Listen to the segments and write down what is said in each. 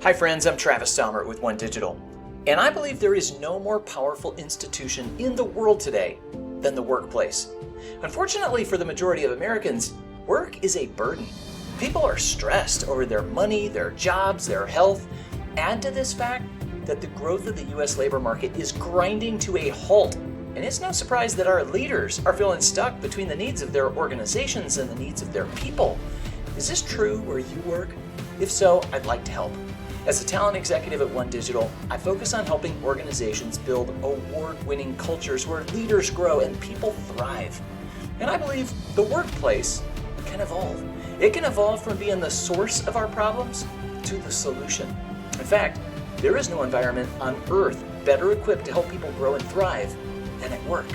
Hi friends, I'm Travis Dommert with One Digital, and I believe there is no more powerful institution in the world today than the workplace. Unfortunately for the majority of Americans, work is a burden. People are stressed over their money, their jobs, their health. Add to this fact that the growth of the U.S. labor market is grinding to a halt, and it's no surprise that our leaders are feeling stuck between the needs of their organizations and the needs of their people. Is this true where you work? If so, I'd like to help. As a talent executive at One Digital, I focus on helping organizations build award-winning cultures where leaders grow and people thrive. And I believe the workplace can evolve. It can evolve from being the source of our problems to the solution. In fact, there is no environment on earth better equipped to help people grow and thrive than at work.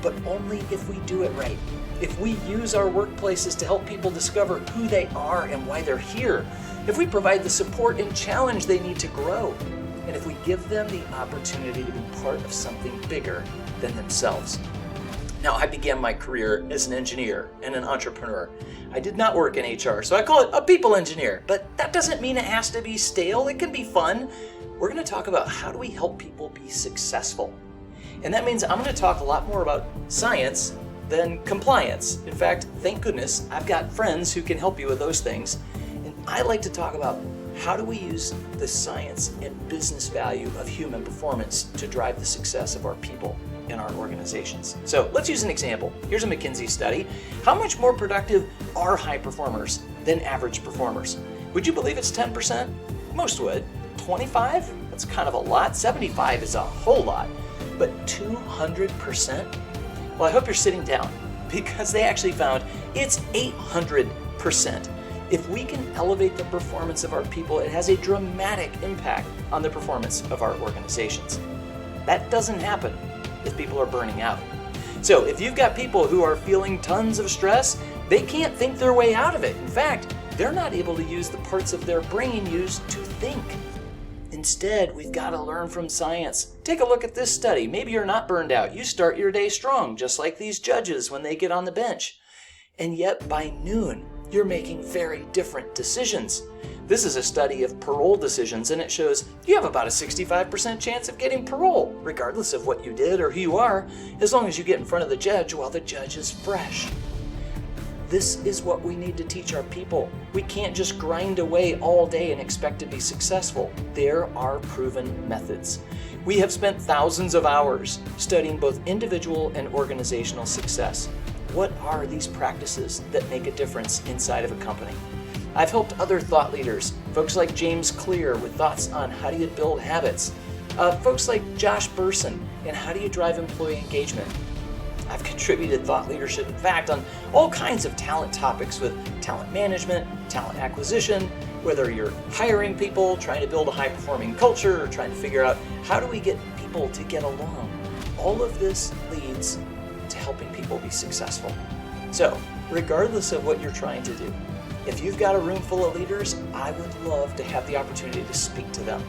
But only if we do it right. If we use our workplaces to help people discover who they are and why they're here. If we provide the support and challenge they need to grow, and if we give them the opportunity to be part of something bigger than themselves. Now, I began my career as an engineer and an entrepreneur. I did not work in HR, so I call it a people engineer, but that doesn't mean it has to be stale. It can be fun. We're going to talk about how do we help people be successful. And that means I'm going to talk a lot more about science than compliance. In fact, thank goodness, I've got friends who can help you with those things. I like to talk about how do we use the science and business value of human performance to drive the success of our people in our organizations. So let's use an example. Here's a McKinsey study. How much more productive are high performers than average performers? Would you believe it's 10%? Most would. 25? That's kind of a lot. 75 is a whole lot. But 200%? Well, I hope you're sitting down because they actually found it's 800%. If we can elevate the performance of our people, it has a dramatic impact on the performance of our organizations. That doesn't happen if people are burning out. So if you've got people who are feeling tons of stress, they can't think their way out of it. In fact, they're not able to use the parts of their brain used to think. Instead, we've got to learn from science. Take a look at this study. Maybe you're not burned out. You start your day strong, just like these judges when they get on the bench. And yet by noon, you're making very different decisions. This is a study of parole decisions, and it shows you have about a 65% chance of getting parole, regardless of what you did or who you are, as long as you get in front of the judge while the judge is fresh. This is what we need to teach our people. We can't just grind away all day and expect to be successful. There are proven methods. We have spent thousands of hours studying both individual and organizational success. What are these practices that make a difference inside of a company? I've helped other thought leaders, folks like James Clear with thoughts on how do you build habits, folks like Josh Burson and how do you drive employee engagement. I've contributed thought leadership, in fact, on all kinds of talent topics with talent management, talent acquisition, whether you're hiring people, trying to build a high-performing culture, or trying to figure out how do we get people to get along. All of this leads to helping people be successful. So, regardless of what you're trying to do, if you've got a room full of leaders, I would love to have the opportunity to speak to them.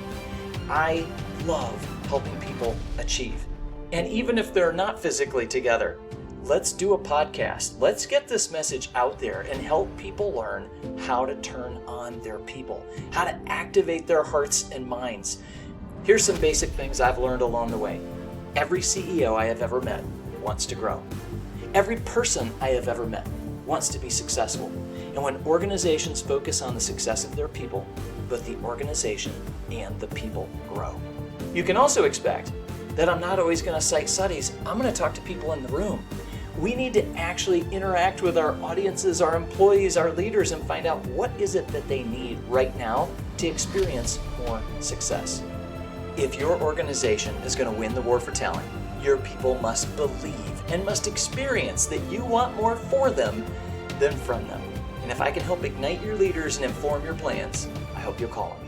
I love helping people achieve. And even if they're not physically together, let's do a podcast. Let's get this message out there and help people learn how to turn on their people, how to activate their hearts and minds. Here's some basic things I've learned along the way. Every CEO I have ever met wants to grow. Every person I have ever met wants to be successful. And when organizations focus on the success of their people, both the organization and the people grow. You can also expect that I'm not always going to cite studies. I'm going to talk to people in the room. We need to actually interact with our audiences, our employees, our leaders, and find out what is it that they need right now to experience more success. If your organization is going to win the war for talent, your people must believe and must experience that you want more for them than from them. And if I can help ignite your leaders and inform your plans, I hope you'll call them.